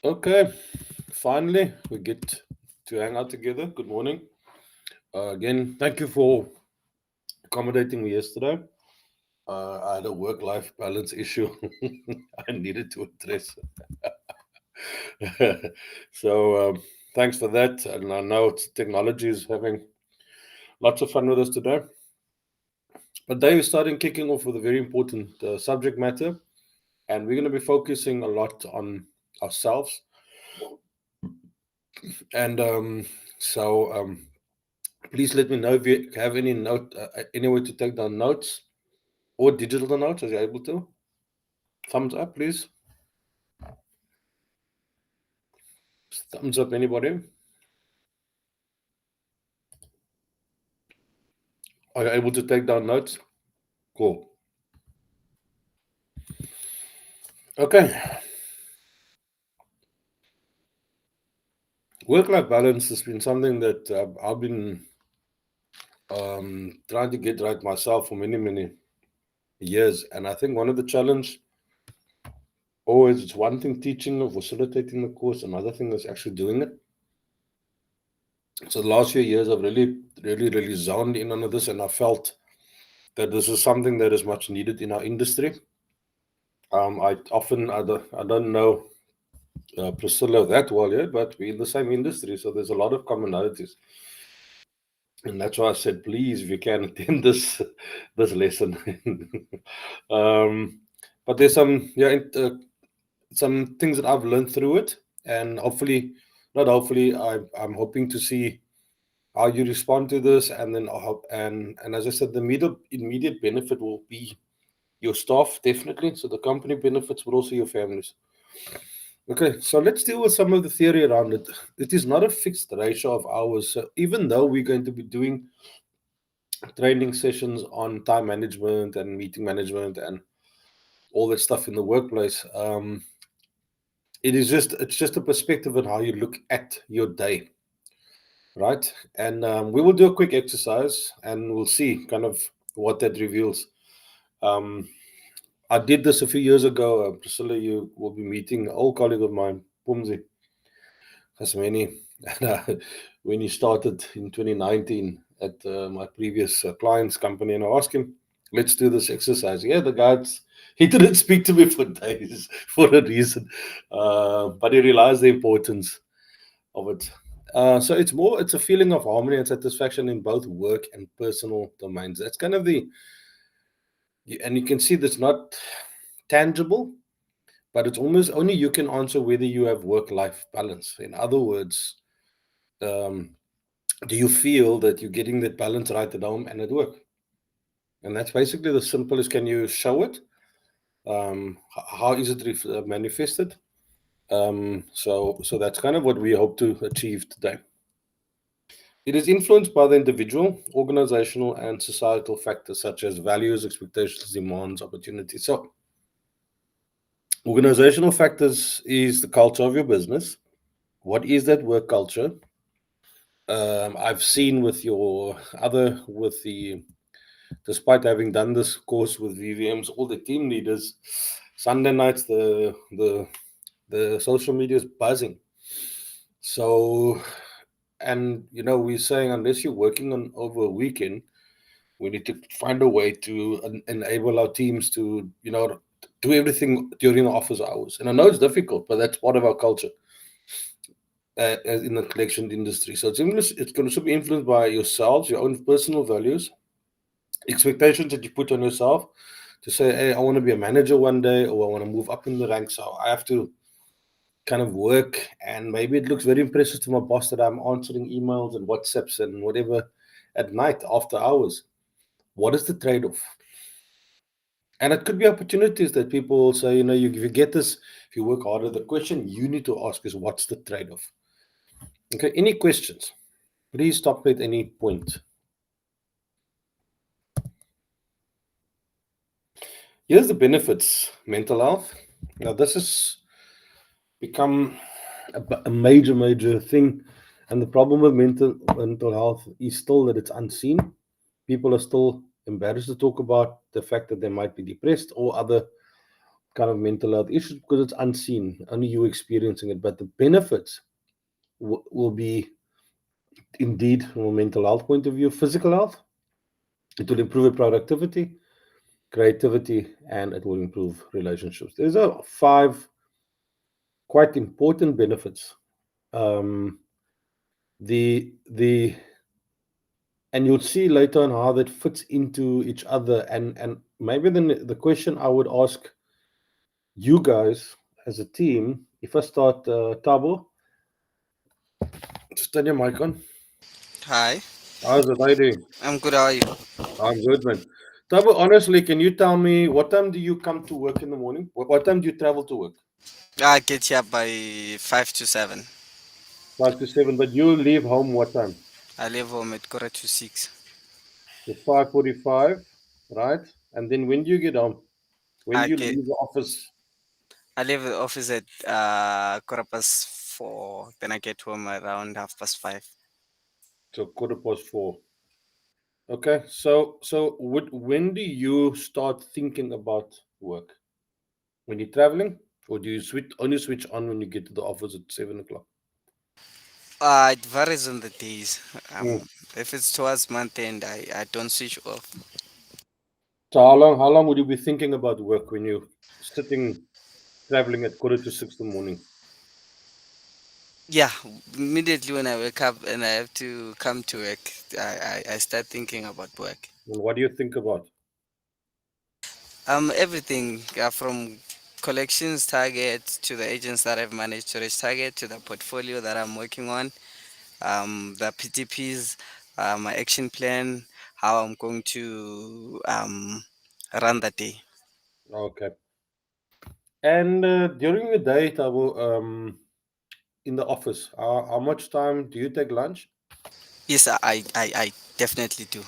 Okay, finally we get to hang out together. Good morning. Again, thank you for accommodating me yesterday. I had a work-life balance issue I needed to address. so thanks for that. And I know technology is having lots of fun with us today. But today we're starting kicking off with a very important subject matter, and we're going to be focusing a lot on ourselves. And please let me know if you have any way to take down notes or digital notes, as you're able to. Thumbs up, please. Thumbs up, anybody? Are you able to take down notes? Cool. Okay. Work-life balance has been something that I've been trying to get right myself for many, many years. And I think one of the challenge always, it's one thing teaching or facilitating the course, another thing is actually doing it. So the last few years, I've really zoned in on this, and I felt that this is something that is much needed in our industry. I don't know Priscilla that well yet, but we're in the same industry, so there's a lot of commonalities. And that's why I said, please, if you can attend this lesson. But there's some things that I've learned through it, and not hopefully, I'm hoping to see how you respond to this, and then and as I said, the immediate benefit will be your staff, definitely. So the company benefits, but also your families. Okay, so let's deal with some of the theory around it. It is not a fixed ratio of hours. So even though we're going to be doing training sessions on time management and meeting management and all that stuff in the workplace, it's just a perspective on how you look at your day, right? And we will do a quick exercise and we'll see kind of what that reveals. I did this a few years ago. Priscilla, you will be meeting an old colleague of mine, Pumzi Hasmeni, when he started in 2019 at my previous client's company. And I asked him, let's do this exercise. Yeah, the guys, he didn't speak to me for days for a reason, but he realized the importance of it. So it's a feeling of harmony and satisfaction in both work and personal domains. That's kind of and you can see that's not tangible, but it's almost only you can answer whether you have work-life balance. In other words, do you feel that you're getting that balance right at home and at work? And that's basically the simplest. Can you show it? How is it manifested? So that's kind of what we hope to achieve today. It is influenced by the individual, organizational, and societal factors such as values, expectations, demands, opportunities. So organizational factors is the culture of your business. What is that work culture? I've seen despite having done this course with VVMs, all the team leaders, Sunday nights, the social media is buzzing. So, and we're saying unless you're working on over a weekend, we need to find a way to enable our teams to, do everything during the office hours. And I know it's difficult, but that's part of our culture in the collection industry. So it's going to be influenced by yourselves, your own personal values, expectations that you put on yourself to say, hey, I want to be a manager one day, or I want to move up in the ranks. So I have to kind of work, and maybe it looks very impressive to my boss that I'm answering emails and WhatsApps and whatever at night after hours. What is the trade-off? And it could be opportunities that people say, if you get this, if you work harder, the question you need to ask is, what's the trade-off? Okay, any questions? Please stop at any point. Here's the benefits, mental health. Now, this has become a major thing. And the problem with mental health is still that it's unseen. People are still embarrassed to talk about the fact that they might be depressed or other kind of mental health issues because it's unseen, only you experiencing it. But the benefits will be indeed from a mental health point of view, physical health. It will improve your productivity, creativity, and it will improve relationships. There's a five quite important benefits. Um, the and you'll see later on how that fits into each other. And maybe then the question I would ask you guys as a team, if I start Tabo, just turn your mic on. Hi, How's it? How you doing? I'm good. How are you? I'm good, man. Tabo, honestly, can you tell me what time do you come to work in the morning? What time do you travel to work? I get here by 5 to 7. 5 to 7, but you leave home what time? I leave home at quarter to 6. So 5:45, right? And then when do you get home? When I do you get leave the office? I leave the office at quarter past 4. Then I get home around 5:30. So 4:15. Okay. So when do you start thinking about work? When you're traveling, or do you switch on when you get to the office at 7 o'clock? It varies on the days. Hmm. If it's towards month end, I don't switch off. So how long would you be thinking about work when you're sitting traveling at 5:45 in the morning? Yeah, immediately when I wake up and I have to come to work, I start thinking about work. And what do you think about? Everything from collections target to the agents that I've managed to reach target to the portfolio that I'm working on, the PTPs, my action plan, how I'm going to run the day. Okay. And during the day, Tabo, in the office, how much time do you take lunch? Yes, I definitely do.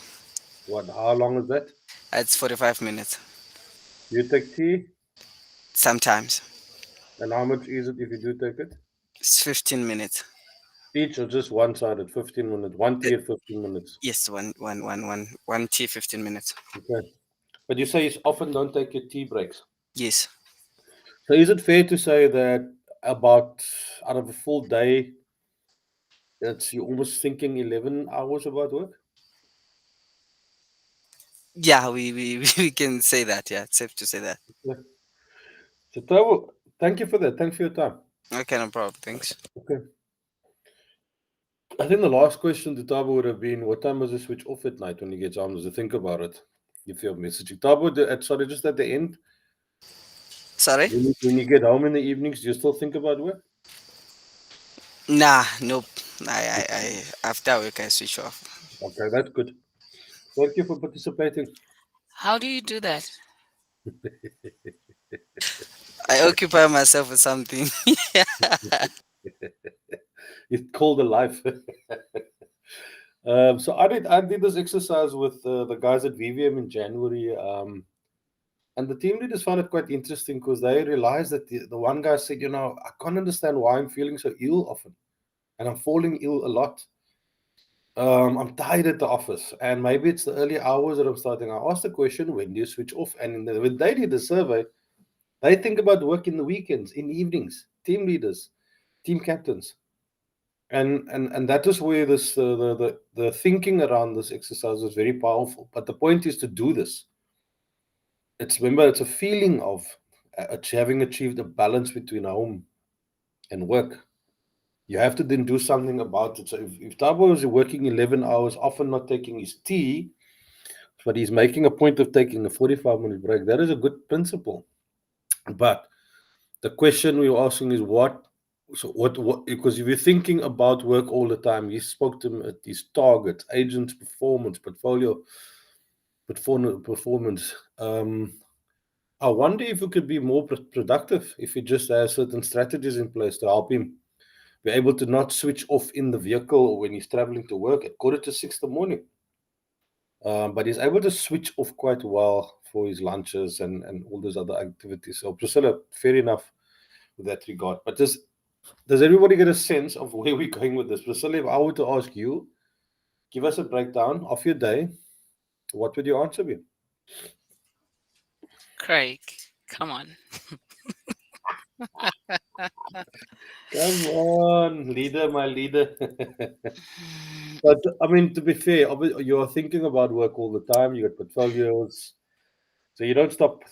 What? How long is that? It's 45 minutes. You take tea, Sometimes and how much is it if you do take it? it's 15 minutes. Each or just one sided, 15 minutes. One Uh, tea at 15 minutes. Yes, one tea, 15 minutes. Okay. But you say you often don't take your tea breaks. Yes. So is it fair to say that about out of a full day, it's you're almost thinking 11 hours about work? Yeah, we can say that. Yeah, it's safe to say that. Yeah. So Tavo, thank you for that. Thanks for your time. Okay, no problem. Thanks. Okay. I think the last question to Tabo would have been, what time does he switch off at night when he gets home? Does he think about it? If you're messaging Tabo, sorry, just at the end, Sorry? when you get home in the evenings, do you still think about work? Nah, nope. After work I switch off. Okay, that's good. Thank you for participating. How do you do that? I occupy myself with something. It's called a life. So I did this exercise with the guys at VVM in January, and the team leaders found it quite interesting because they realized that the one guy said, I can't understand why I'm feeling so ill often, and I'm falling ill a lot. I'm tired at the office, and maybe it's the early hours that I'm starting. I asked the question, when do you switch off? And when they did the survey, they think about work in the weekends, in evenings. Team leaders, team captains, and that is where this the thinking around this exercise is very powerful. But the point is to do this. It's a feeling of having achieved a balance between home and work. You have to then do something about it. So if Tabo is working 11 hours, often not taking his tea, but he's making a point of taking a 45-minute break, that is a good principle. But the question we're asking is what, because if you're thinking about work all the time, you spoke to him at these targets, agents, performance, portfolio, performance. I wonder if we could be more productive if he just has certain strategies in place to help him be able to not switch off in the vehicle or when he's traveling to work at 5:45 in the morning. But he's able to switch off quite well for his lunches and all those other activities. So Priscilla, fair enough with that regard. But does everybody get a sense of where we're going with this? Priscilla, if I were to ask you, give us a breakdown of your day, what would your answer be? Craig. Come on. Come on, leader, my leader. But I mean, to be fair, you're thinking about work all the time. You got portfolios, so you don't stop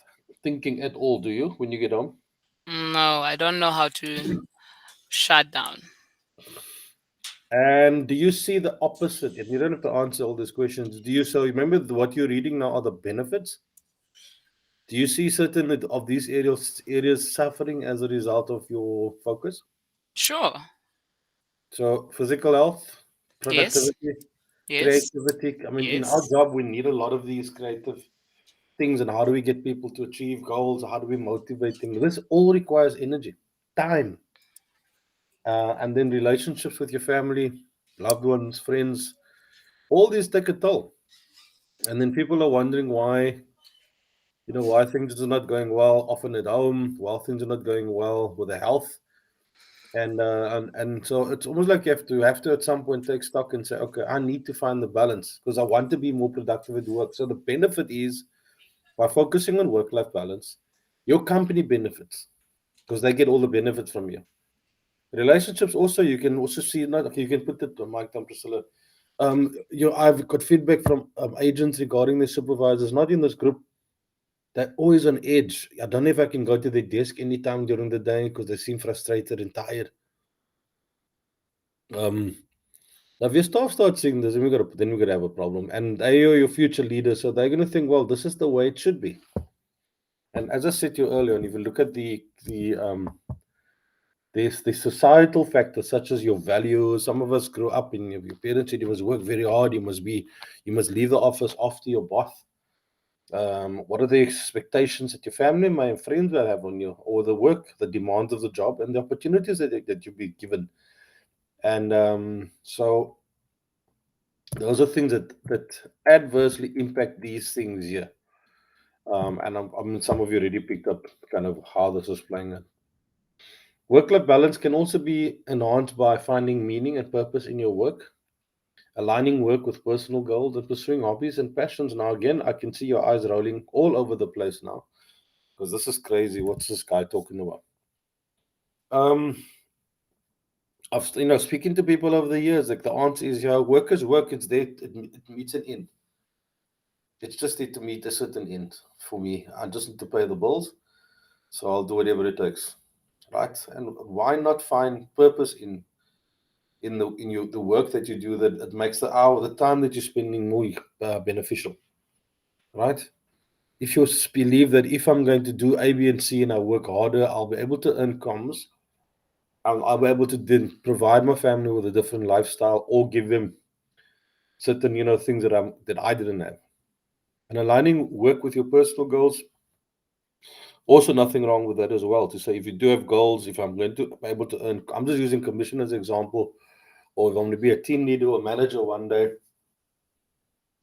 thinking at all, do you, when you get home? No, I don't know how to shut down. And do you see the opposite? And you don't have to answer all these questions. Do you? So remember, what you're reading now are the benefits. Do you see certain of these areas suffering as a result of your focus? Sure. So physical health, Yes. productivity, Yes. creativity. I mean, in our Yes. job, we need a lot of these creative things. And how do we get people to achieve goals? How do we motivate them? This all requires energy, time, and then relationships with your family, loved ones, friends. All these take a toll. And then people are wondering why, why things are not going well, often at home, while things are not going well with the health. And so it's almost like you have to at some point take stock and say, okay, I need to find the balance because I want to be more productive at work. So the benefit is by focusing on work-life balance, your company benefits because they get all the benefits from you. Relationships also, you can also see, not okay, you can put it on Mike and Priscilla. I've got feedback from agents regarding their supervisors, not in this group. They're always on edge. I don't know if I can go to the desk anytime during the day because they seem frustrated and tired. Um, Now, if your staff starts seeing this, then we gotta have a problem. And they are your future leaders, so they're gonna think, well, this is the way it should be. And as I said to you earlier, and if you look at the societal factors such as your values, some of us grew up in your parents said you must work very hard, you must leave the office after your bath. What are the expectations that your family, my friends will have on you, or the work, the demands of the job, and the opportunities that you'll be given. And so those are things that adversely impact these things here. And I mean, some of you already picked up kind of how this is playing out. Work-life balance can also be enhanced by finding meaning and purpose in your work, aligning work with personal goals, and pursuing hobbies and passions. Now, again, I can see your eyes rolling all over the place now because this is crazy. What's this guy talking about? Um, I've speaking to people over the years, like the answer is, work is work. It's there. It meets an end. It's just need to meet a certain end for me. I just need to pay the bills, so I'll do whatever it takes, right? And why not find purpose in the work that you do that makes the time that you're spending more beneficial, right? If you believe that if I'm going to do A, B, and C and I work harder, I'll be able to earn comms. I'll be able to then provide my family with a different lifestyle or give them certain things that I didn't have. And aligning work with your personal goals. Also, nothing wrong with that as well. To say if you do have goals, if I'm going to be able to earn, I'm just using commission as an example, or if I'm going to be a team leader or manager one day,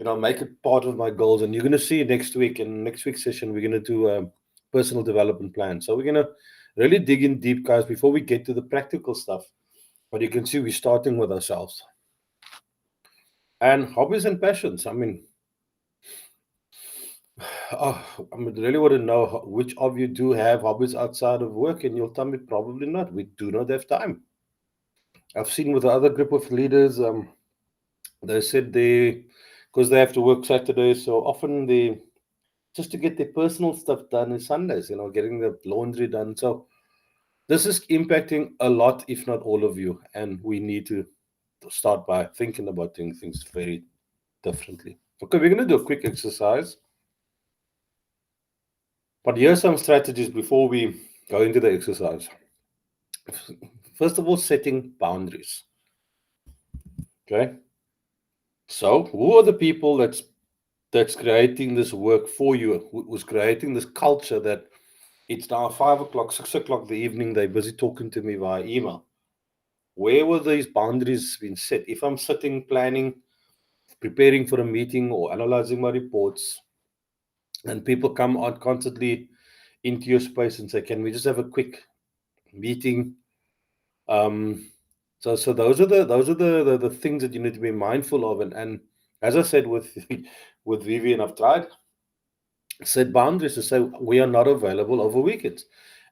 make it part of my goals. And you're going to see next week in next week's session, we're going to do a personal development plan. So we're going to really dig in deep, guys, before we get to the practical stuff. But you can see we're starting with ourselves and hobbies and passions. I mean, oh, I mean, really want to know which of you do have hobbies outside of work, and you'll tell me probably not. We do not have time. I've seen with the other group of leaders, they said because they have to work Saturdays, so often they just to get their personal stuff done is Sundays, getting the laundry done. So this is impacting a lot, if not all of you, and we need to start by thinking about doing things very differently. Okay, we're going to do a quick exercise, but here's some strategies before we go into the exercise. First of all, setting boundaries. Okay, so who are the people that's creating this work for you, who's creating this culture that it's now 5 o'clock, 6 o'clock in the evening, they're busy talking to me via email? Where were these boundaries been set? If I'm sitting, planning, preparing for a meeting or analyzing my reports, and people come on constantly into your space and say, can we just have a quick meeting? Um, so those are the things that you need to be mindful of. And as I said with with Vivian, I've tried Set boundaries to say we are not available over weekends.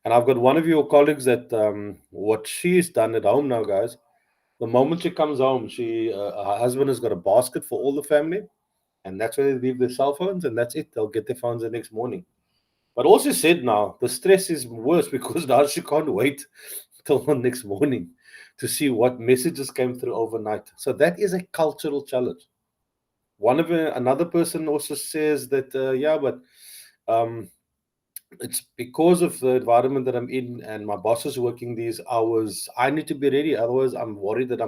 And I've got one of your colleagues that what she's done at home now, guys. The moment she comes home, her husband has got a basket for all the family, and that's where they leave their cell phones, and that's it. They'll get their phones the next morning. But also said now the stress is worse because now she can't wait till the next morning to see what messages came through overnight. So that is a cultural challenge. Another person also says that yeah, but um, it's because of the environment that I'm in and my boss is working these hours. I need to be ready. Otherwise, I'm worried that I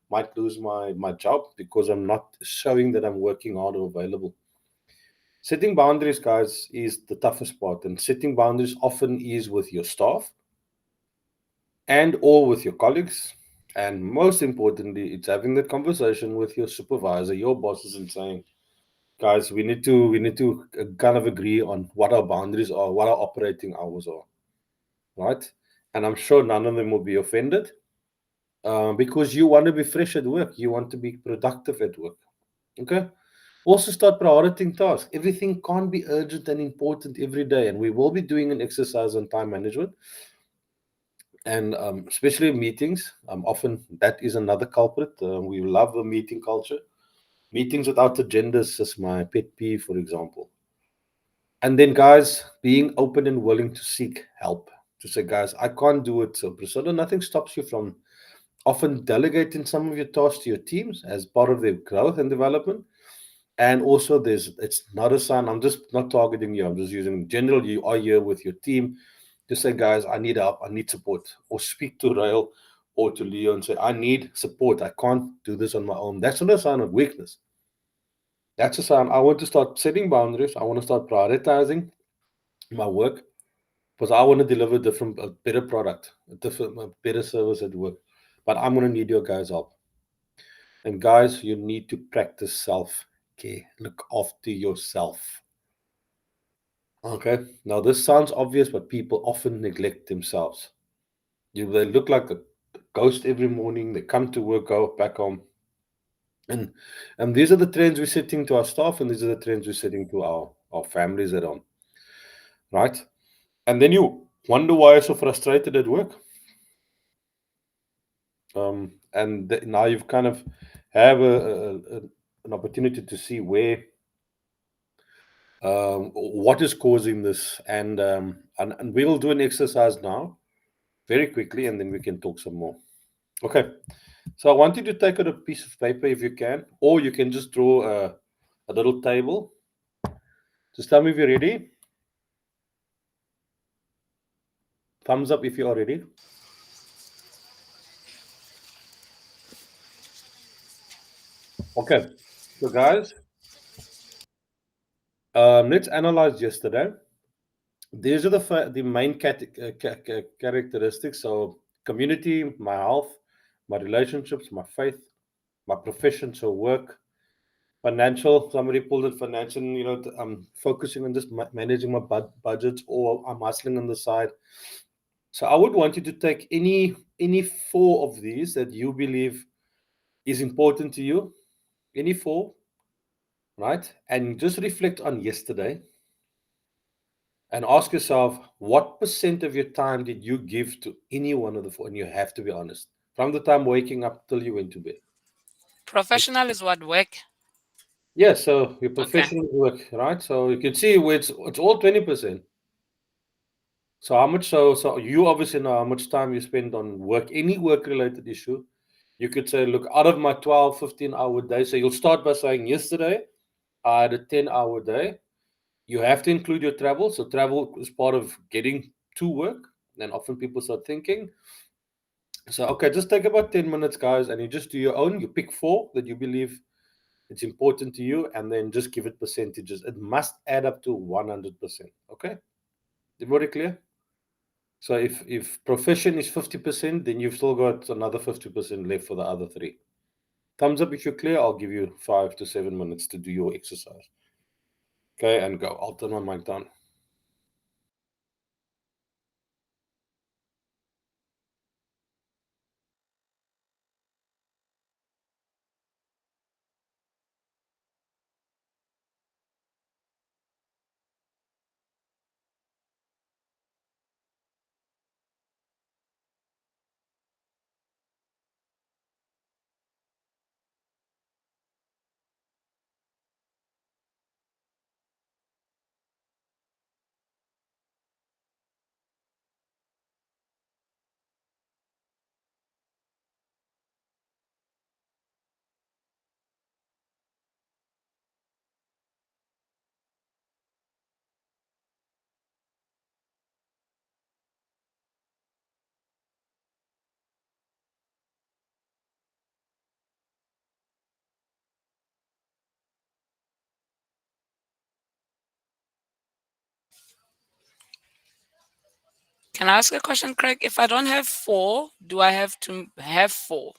might lose my job because I'm not showing that I'm working hard or available. Setting boundaries, guys, is the toughest part. And setting boundaries often is with your staff and or with your colleagues. And most importantly, it's having that conversation with your supervisor, your bosses, and saying, guys, we need to kind of agree on what our boundaries are, what our operating hours are, right? And I'm sure none of them will be offended because you want to be fresh at work. You want to be productive at work. Okay. Also, start prioritizing tasks. Everything can't be urgent and important every day. And we will be doing an exercise on time management and especially meetings. Often that is another culprit. We love a meeting culture. Meetings without agendas is my pet peeve, for example. And then, guys, being open and willing to seek help. To say, guys, I can't do it. So, Priscilla, nothing stops you from often delegating some of your tasks to your teams as part of their growth and development. And also, it's not a sign. I'm just not targeting you. I'm just using general. You are here with your team. Just say, guys, I need help. I need support. Or speak to Rail or to Leo and say, I need support. I can't do this on my own. That's not a sign of weakness. That's a sign. I want to start setting boundaries. I want to start prioritizing my work because I want to deliver a better product, a better service at work. But I'm going to need your guys' help. And guys, you need to practice self care. Look after yourself. Okay. Now, this sounds obvious, but people often neglect themselves. They look like a ghost every morning. They come to work, go back home. And these are the trends we're setting to our staff, and these are the trends we're setting to our families at home. Right? And then you wonder why you're so frustrated at work. Now you've kind of have an opportunity to see where what is causing this, and we'll do an exercise now very quickly, and then we can talk some more. Okay. So I want you to take out a piece of paper if you can, or you can just draw a little table. Just tell me if you're ready. Thumbs up if you are ready. Okay. So guys, let's analyze yesterday. These are the main characteristics. So community, my health, my relationships, my faith, my profession, so work, financial. Somebody pulled it financial. I'm focusing on just managing my budgets, or I'm hustling on the side. So I would want you to take any four of these that you believe is important to you, any four, right? And just reflect on yesterday and ask yourself what percent of your time did you give to any one of the four? And you have to be honest. From the time waking up till you went to bed. Professional is what work. Yeah, so your Okay. professional work, right? So you can see where it's all 20%. So how much so you obviously know how much time you spend on work, any work related issue. You could say, look, out of my 12, 15-hour day. So you'll start by saying yesterday I had a 10-hour day. You have to include your travel. So travel is part of getting to work. And often people start thinking. So okay, just take about 10 minutes, guys, and you just do your own. You pick four that you believe it's important to you, and then just give it percentages. It must add up to 100%. Okay? Everybody clear? So if profession is 50%, then you've still got another 50% left for the other three. Thumbs up if you're clear. I'll give you 5 to 7 minutes to do your exercise. Okay, and go. I'll turn my mic down. Can I ask a question, Craig? If I don't have four, do I have to have four?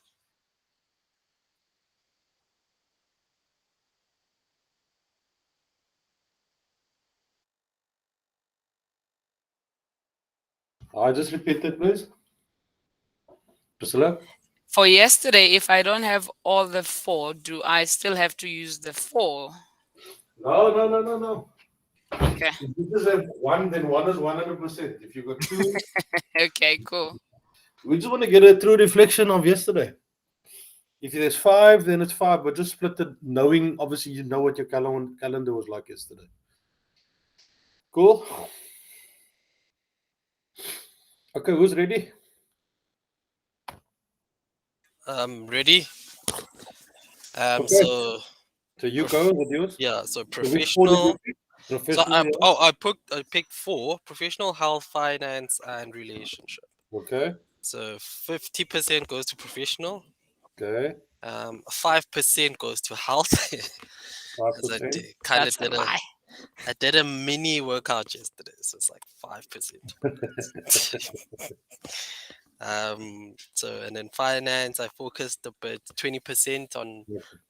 I just repeat that, please. Priscilla? For yesterday, if I don't have all the four, do I still have to use the four? No, no, no, no, no. Okay. If you just have one, then one is 100%. If you got two, Okay, cool. we just want to get a true reflection of yesterday. If there's five, then it's five, but just split it, knowing obviously you know what your calendar was like yesterday. Cool. Okay, who's ready? Ready? Okay, So so you go with yours. yeah, so So which four did you professional. pick? So Professional, yeah. I picked four: professional, health, finance, and relationship. Okay, So 50% goes to professional. okay, 5% goes to health. As I 5%. kind of That's a did lie. I did a mini workout yesterday, so it's like 5%. So and then finance, I focused a bit, 20%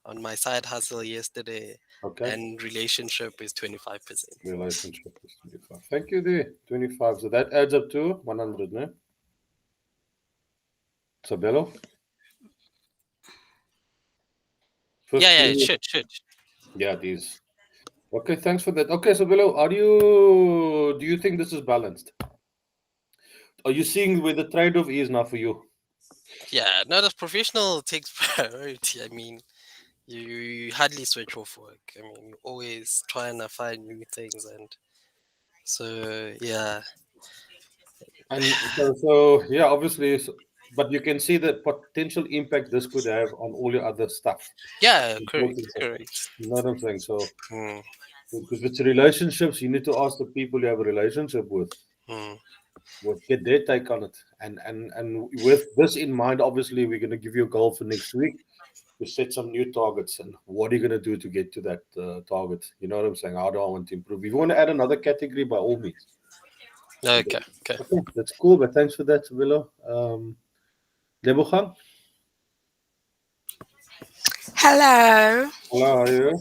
on my side hustle yesterday, Okay, and relationship is 25%. relationship is 25. Thank you, there. 25. So that adds up to 100, no? Sabelo? Yeah, yeah, it 50. should. Yeah, it is. Okay, thanks for that. Okay, so Billo, do you think this is balanced? Are you seeing where the trade-off is now for you? Yeah, no, the professional takes priority. I mean, you hardly switch off work. I mean, you're always trying to find new things, and so yeah, And so yeah, obviously, but you can see the potential impact this could have on all your other stuff. yeah, Both correct, of them. correct. You know what I'm saying? So, Mm, because it's relationships, you need to ask the people you have a relationship with, mm, get their take on it. And with this in mind, obviously, we're going to give you a goal for next week. To set some new targets, and what are you going to do to get to that target? You know what I'm saying? How do I want to improve? If you want to add another category, by all means. okay, okay. Okay, that's cool. But thanks for that, Willow. Lebogang, Hello. hello, how are you?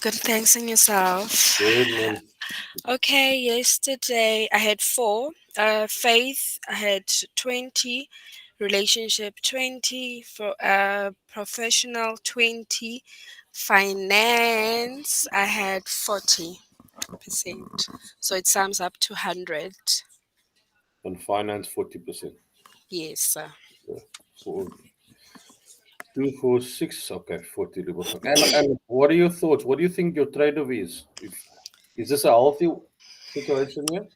Good, thanks, and yourself. Good, man. Okay, yesterday I had four. Faith, I had 20. Relationship, 20. For professional, 20. Finance, I had 40%. So it sums up to 100. And finance 40%. Yes. Yeah. For 246, okay, 40 Lebogang. And what are your thoughts? What do you think your trade-off is? If is this a healthy situation here?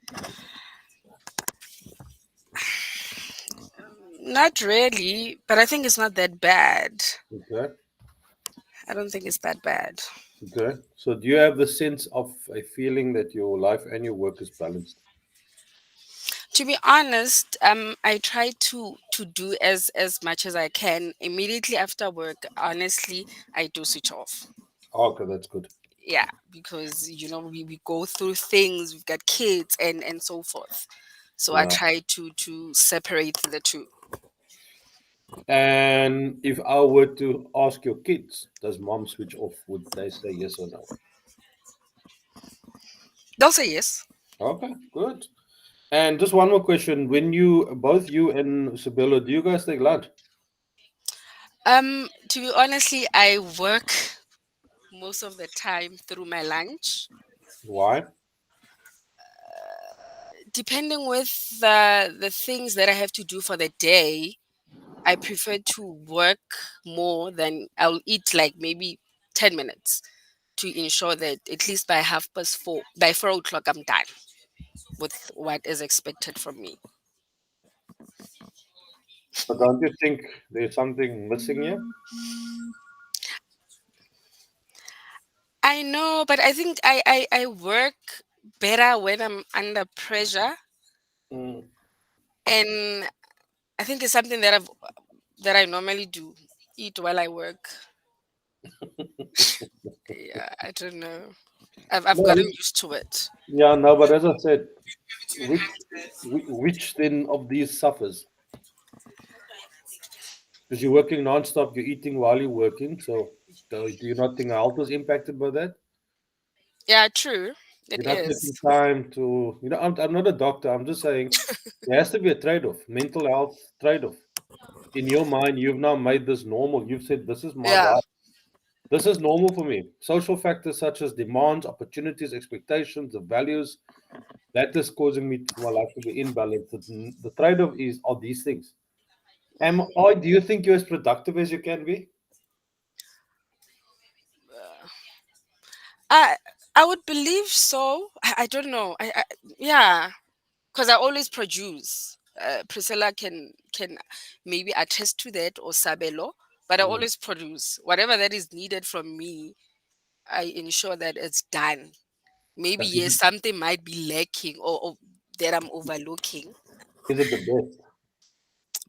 Not really, but I think it's not that bad. Okay, I don't think it's that bad. okay. So do you have the sense of a feeling that your life and your work is balanced? To be honest, I try to do as much as I can immediately after work. Honestly, I do switch off. Okay, that's good. Yeah, because we go through things. We've got kids and so forth. So I Yeah. try to separate the two. And if I were to ask your kids, does mom switch off? Would they say yes or no? They'll say yes. Okay, good. And just one more question. When both you and Sabella, do you guys take lunch? To be honestly, I work most of the time through my lunch. Why? Depending with the things that I have to do for the day, I prefer to work more than I'll eat like maybe 10 minutes to ensure that at least by 4:30, by 4 o'clock, I'm done with what is expected from me. But don't you think there's something missing here? I know, but I think I work better when I'm under pressure. Mm. And I think it's something that I normally do, eat while I work. Yeah, I don't know. I've No, gotten used to it. yeah, no, but as I said, which which then of these suffers? Because you're working non-stop, you're eating while you're working. So do you not think health was impacted by that? Yeah, true. It You're not taking is. time to, I'm not a doctor. I'm just saying there has to be a trade-off, mental health trade-off. In your mind, you've now made this normal. You've said, this is my Yeah. life. This is normal for me. Social factors such as demands, opportunities, expectations, the values, that is causing me for my life to be imbalanced. The trade-off is are these things. Or do you think you're as productive as you can be? I I would believe so. I don't know. Yeah, because I always produce. Priscilla can maybe attest to that, or Sabelo, but I Mm. always produce whatever that is needed from me. I ensure that it's done. Maybe But is yes, it, something might be lacking, or that I'm overlooking. is it the best?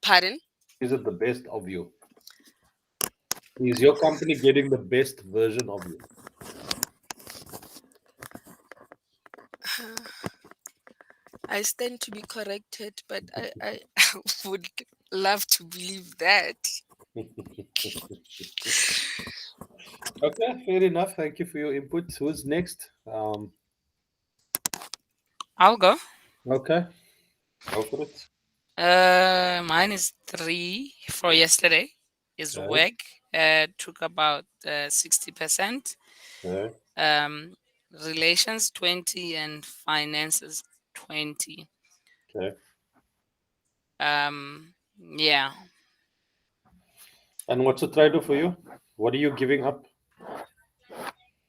Pardon? Is it the best of you? Is your company getting the best version of you? I stand to be corrected, but I would love to believe that. Okay, fair enough. Thank you for your input. Who's next? I'll go. Okay, go for it. Mine is 3 for yesterday. Is Okay, work. Took about 60%. okay, Um, relations 20 and finances 20. okay. Yeah, And what's the trade-off for you? What are you giving up?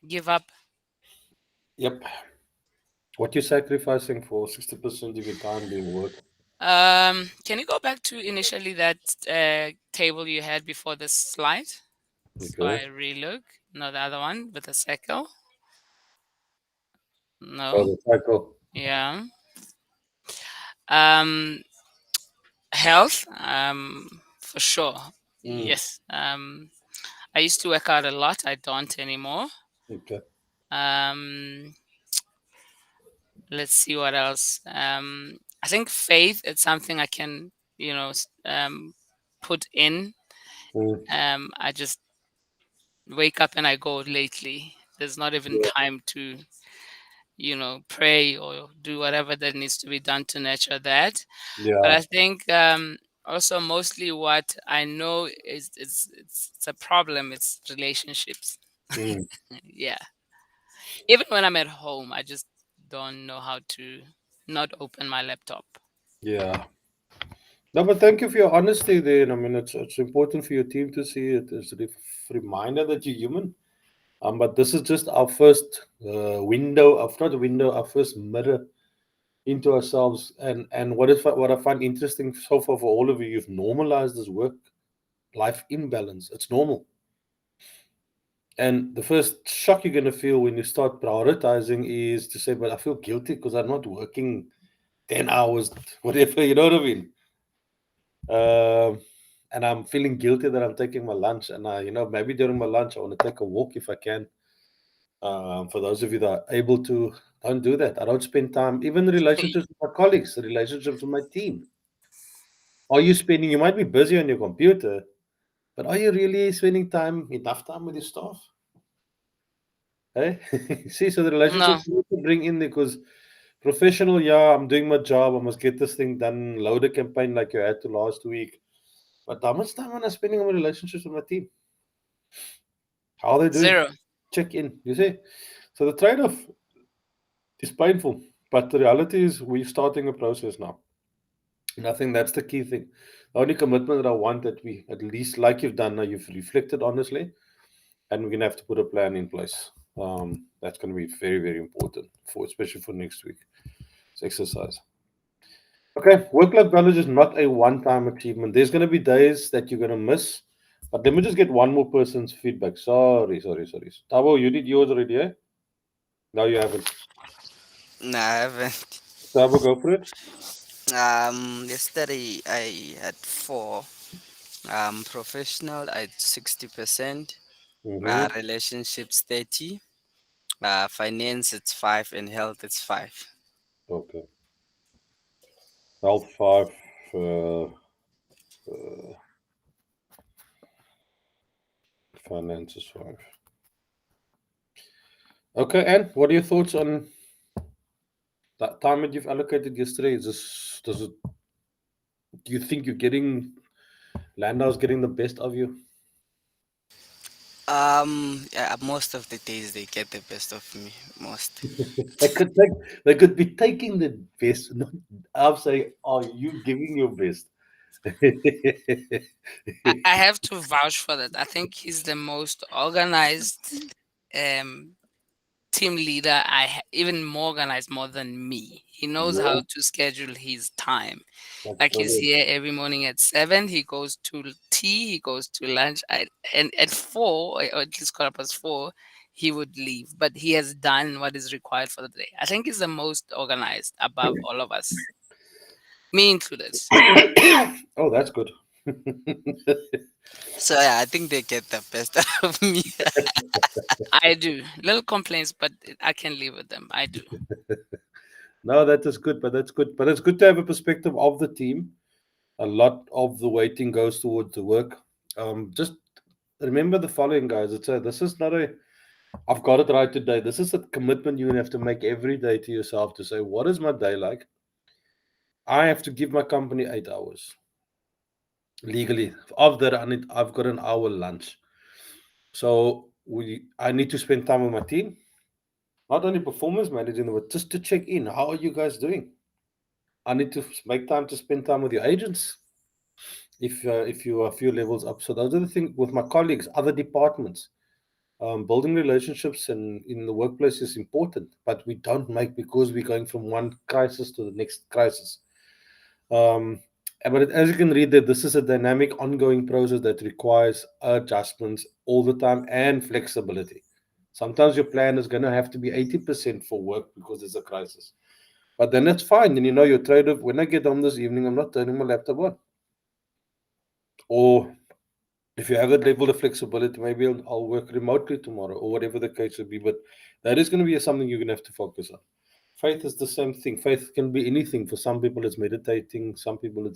give up. Yep. What you sacrificing for 60% of your time being work? Can you go back to initially that table you had before this slide? So Okay. I relook. No, the other one with the circle. Oh, No. the cycle. Yeah. Um, health. For sure. Mm, Yes. I used to work out a lot. I don't anymore. okay. Um, let's see what else. I think faith. It's something I can, put in. Mm, I just wake up and I go lately. There's not even yeah. time to, pray or do whatever that needs to be done to nurture that. But Yeah. I think also mostly what I know is it's a problem. It's relationships. Mm, Yeah. Even when I'm at home, I just don't know how to not open my laptop. yeah. No, but thank you for your honesty there. And I mean, it's important for your team to see it as a reminder that you're human. But this is just our first window, of not a window, our first mirror into ourselves. And what I find interesting so far for all of you, you've normalized this work life imbalance. It's normal. And the first shock you're going to feel when you start prioritizing is to say, but I feel guilty because I'm not working 10 hours, whatever, you know what I mean? Um, and I'm feeling guilty that I'm taking my lunch. And maybe during my lunch, I want to take a walk if I can. For those of you that are able to, don't do that. I don't spend time, even the relationships with my colleagues, the relationships with my team. Are you spending, you might be busy on your computer, but are you really spending enough time with your staff? Hey, see, so the relationships No, you need to bring in there because professional, yeah, I'm doing my job. I must get this thing done. Load a campaign like you had to last week. But how much time am I spending on my relationships with my team? How are they doing? zero. Check in. You see, so the trade-off is painful, but the reality is we're starting a process now. And I think that's the key thing. The only commitment that I want that we at least like you've done now, you've reflected honestly, and we're gonna have to put a plan in place. That's gonna be very, very important for especially for next week. It's exercise. Okay, work-life balance is not a one-time achievement. There's gonna be days that you're gonna miss. But let me just get one more person's feedback. Sorry. Tabo, you did yours already, eh? No, you haven't. No, I haven't. Tabo, go for it. Yesterday I had four. Professional at 60%. Mm-hmm. Relationships 30. Finance it's five, and health it's five. Okay. Health 5, finances 5. Okay, and what are your thoughts on that time that you've allocated yesterday? Do you think you're getting Landau's getting the best of you? Yeah, most of the days they get the best of me. Most. They could take, they could be taking the best. Not, I'm saying, are you giving your best? I have to vouch for that. I think he's the most organized um, team leader. Even more organized more than me. He knows Yeah, how to schedule his time. that's Like he's brilliant. here every morning at 7. He goes to tea. He goes to lunch. And at 4, or at least 4:15, he would leave. But he has done what is required for the day. I think he's the most organized above all of us, me included. Oh, that's good. So yeah, I think they get the best out of me. I do. Little complaints, but I can live with them. I do. No, that is good, but that's good. But it's good to have a perspective of the team. A lot of the weighting goes towards the work. Just remember the following, guys. This is not a I've got it right today. This is a commitment you have to make every day to yourself to say, what is my day like? I have to give my company 8 hours legally. Of that, I've got an hour lunch. So I need to spend time with my team, not only performance managing, but just to check in. How are you guys doing? I need to make time to spend time with your agents if you are a few levels up. So those are the things with my colleagues, other departments. Building relationships in the workplace is important, but we don't make because we're going from one crisis to the next crisis. Um, but as you can read there, this is a dynamic, ongoing process that requires adjustments all the time and flexibility. Sometimes your plan is going to have to be 80% for work because there's a crisis. But then that's fine. Then you know your trade off. When I get home this evening, I'm not turning my laptop on. Or if you have that level of flexibility, maybe I'll work remotely tomorrow or whatever the case would be. But that is going to be something you're going to have to focus on. Faith is the same thing. Faith can be anything. For some people, it's meditating. Some people,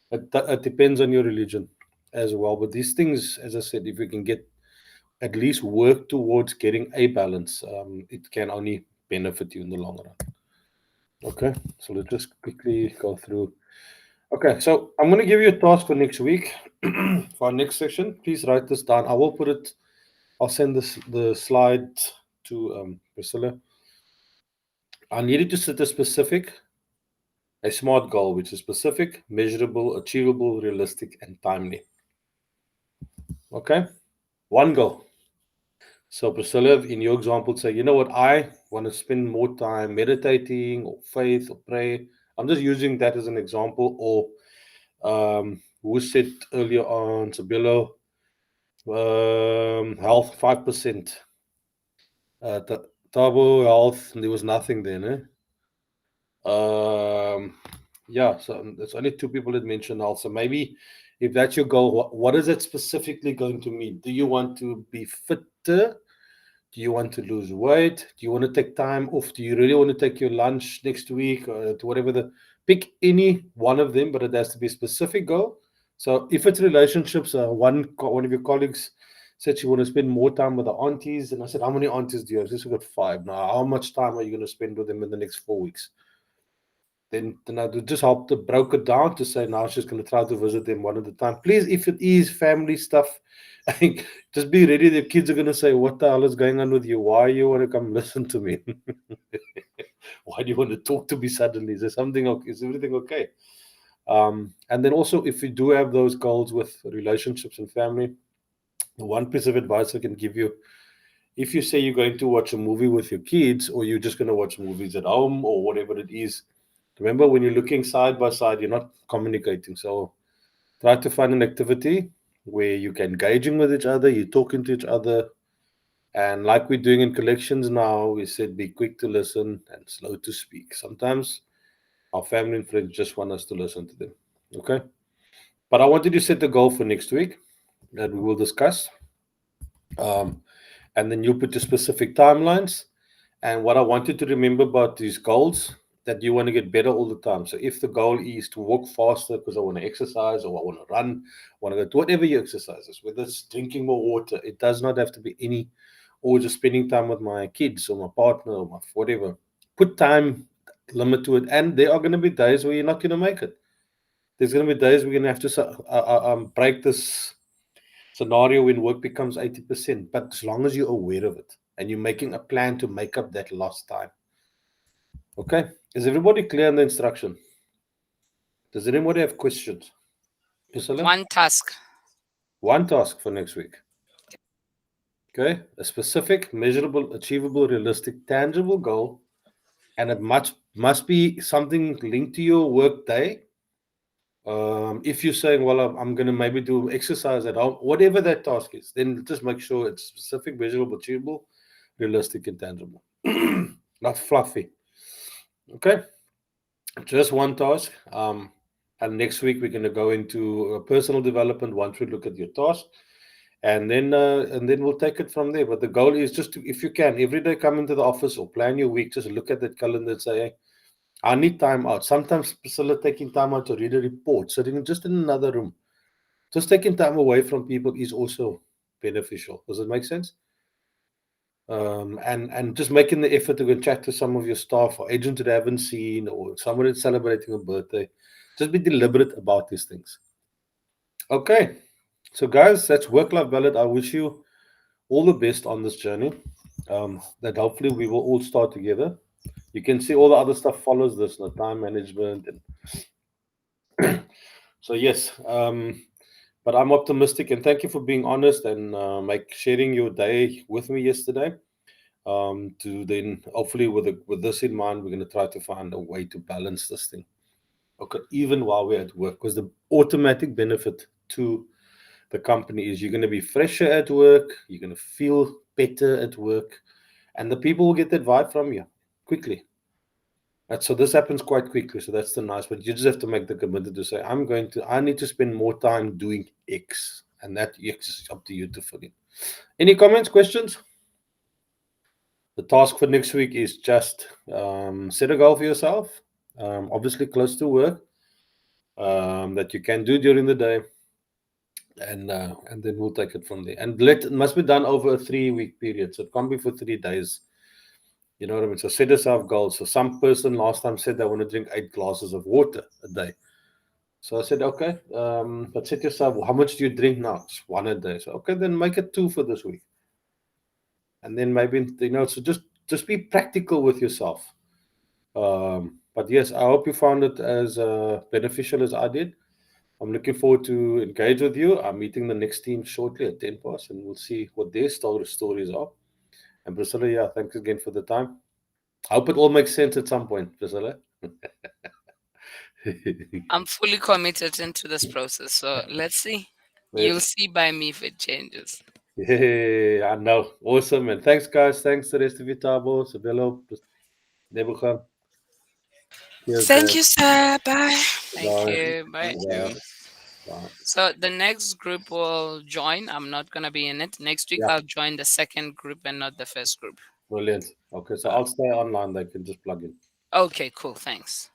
it depends on your religion as well. But these things, as I said, if we can get at least work towards getting a balance, it can only benefit you in the long run. Okay, so let's just quickly go through. Okay, so I'm going to give you a task for next week. For our next session, please write this down. I will put it, I'll send the slide to Priscilla. I need you to set a smart goal, which is specific, measurable, achievable, realistic, and timely. Okay, one goal. So Priscilla, in your example, say, you know what, I want to spend more time meditating or faith or pray. I'm just using that as an example. Or who said earlier on, Sabilo, health 5%. Tabo health, there was nothing there, eh? Yeah, so there's only two people that mentioned health. So maybe if that's your goal, what is it specifically going to mean? Do you want to be fitter? Do you want to lose weight? Do you want to take time off? Do you really want to take your lunch next week or to whatever pick any one of them, but it has to be a specific goal. So if it's relationships, one of your colleagues said she want to spend more time with the aunties, and I said, how many aunties do you have? She said, got 5. Now, how much time are you going to spend with them in the next 4 weeks? Then I just help to broke it down to say now she's going to try to visit them one at a time. Please, if it is family stuff, I think just be ready. The kids are going to say, what the hell is going on with you? Why you want to come listen to me? Why do you want to talk to me suddenly? Is there something okay? Is everything okay? And then also, if you do have those goals with relationships and family, the one piece of advice I can give you, if you say you're going to watch a movie with your kids or you're just going to watch movies at home or whatever it is, remember when you're looking side by side, you're not communicating. So try to find an activity where you're engaging with each other, you're talking to each other. And like we're doing in collections now, we said be quick to listen and slow to speak. Sometimes our family and friends just want us to listen to them. Okay. But I wanted to set the goal for next week that we will discuss. And then you put the specific timelines. And what I want you to remember about these goals that you want to get better all the time. So if the goal is to walk faster because I want to exercise or I want to run, want to go to whatever your exercise is, whether it's drinking more water, it does not have to be any, or just spending time with my kids or my partner or my whatever. Put time limit to it, and there are going to be days where you're not going to make it. There's going to be days we're going to have to break this scenario when work becomes 80%. But as long as you're aware of it and you're making a plan to make up that lost time. Okay, is everybody clear on the instruction? Does anybody have questions? Priscilla? One task. One task for next week. Okay, a specific, measurable, achievable, realistic, tangible goal, and it must be something linked to your work day. If you're saying, well, I'm going to maybe do exercise at home, whatever that task is, then just make sure it's specific, measurable, achievable, realistic, and tangible. Not fluffy. Okay, just one task. And next week we're going to go into personal development once we look at your task, and then we'll take it from there. But the goal is just to, if you can, every day come into the office or plan your week. Just look at that calendar and say, hey, I need time out. Sometimes facilitating time out to read a report, sitting just in another room, just taking time away from people is also beneficial. Does it make sense? And just making the effort to go chat to some of your staff or agents that haven't seen or someone that's celebrating a birthday. Just be deliberate about these things. Okay. So guys, that's work-life balance. I wish you all the best on this journey. That hopefully we will all start together. You can see all the other stuff follows this, the time management. And so yes, but I'm optimistic, and thank you for being honest and sharing your day with me yesterday. To then hopefully with this in mind, we're going to try to find a way to balance this thing. Okay, even while we're at work, because the automatic benefit to the company is you're going to be fresher at work, you're going to feel better at work, and the people will get that vibe from you quickly. So this happens quite quickly. So that's the nice, but you just have to make the commitment to say, I need to spend more time doing X, and that X is up to you to fill in. Any comments, questions? The task for next week is just set a goal for yourself, obviously close to work, that you can do during the day, and then we'll take it from there. And it must be done over a 3-week period, so it can't be for 3 days. You know what I mean? So set yourself goals. So some person last time said they want to drink 8 glasses of water a day. So I said, okay, but set yourself, how much do you drink now? It's 1 a day. So okay, then make it 2 for this week. And then maybe, so just be practical with yourself. But yes, I hope you found it as beneficial as I did. I'm looking forward to engage with you. I'm meeting the next team shortly at 10 past, and we'll see what their stories are. And Priscilla, yeah, thanks again for the time. I hope it all makes sense at some point, Priscilla. I'm fully committed into this process. So let's see. You'll see by me if it changes. Yeah, I know. Awesome, man. Thanks, guys. Thanks to the rest of you, Tabo, Sabelo, Nebuchadnezzar. Cheers, Thank guys. you, sir. Bye. Thank Bye. you. Bye. Thank Bye. you. Bye. So the next group will join. I'm not going to be in it. Next week, Yeah, I'll join the second group and not the first group. brilliant. Okay, so I'll stay online. They can just plug in. Okay, cool. Thanks.